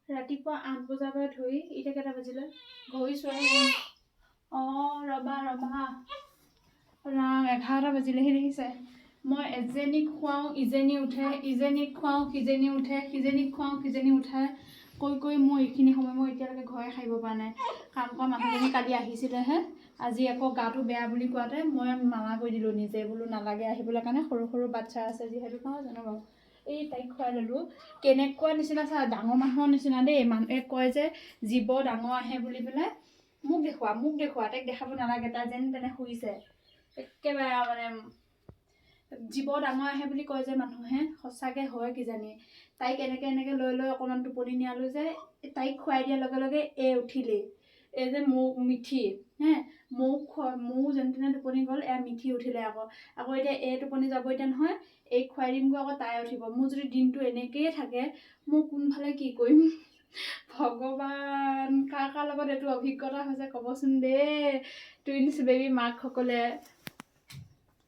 ৰাতিপুৱা 8 বজাৰ পৰা ধৰি এতিয়া কেইটা বাজিলে ঘড়ী চোৱাই ৰবা ৰাম 11টা বাজিলেহি দেখিছে মই এজনীক খুৱাওঁ ইজনী উঠে ইজনীক খুৱাওঁ সিজনী উঠে সিজনীক খুৱাওঁ সিজনী উঠাই কৈ মই এইখিনি সময় মই এতিয়ালৈকে ঘৰে খাব পৰা নাই কাম কৰা মানুহজনী কালি আহিছিলেহে আজি আকৌ গাটো বেয়া বুলি কোৱাতে মই মানা কৰি দিলোঁ নিজে বোলো নালাগে আহিবলৈ কাৰণে সৰু বাচ্ছা আছে যিহেতু নহয় জানো বাৰু এই তাইক খুৱাই ল'লোঁ কেনেকুৱা নিচিনা চা ডাঙৰ মানুহৰ নিচিনা দেই মানুহে কয় যে জীৱ ডাঙৰ আহে বুলি পেলাই মোক দেখুওৱা তাইক দেখাব নালাগে তাই যেন তেনে শুইছে একেবাৰে মানে জীৱ ডাঙৰ আহে বুলি কয় যে মানুহে সঁচাকৈ হয় কিজানি তাইক এনেকৈ লৈ অকণমান টোপনি নিয়ালোঁ যে তাইক খুৱাই দিয়াৰ লগে লগে উঠিলেই এই যে মিঠি ময়ো যেন তেনে টোপনি গ'ল মিঠি উঠিলে আকৌ এতিয়া টোপনি যাব এতিয়া নহয় খুৱাই দিমগৈ আকৌ তাই উঠিব মোৰ যদি দিনটো এনেকৈয়ে থাকে মই কোনফালে কি কৰিম ভগৱান কাৰ লগত এইটো অভিজ্ঞতা হৈছে ক'বচোন দেই টুইনছ বেবী মাকসকলে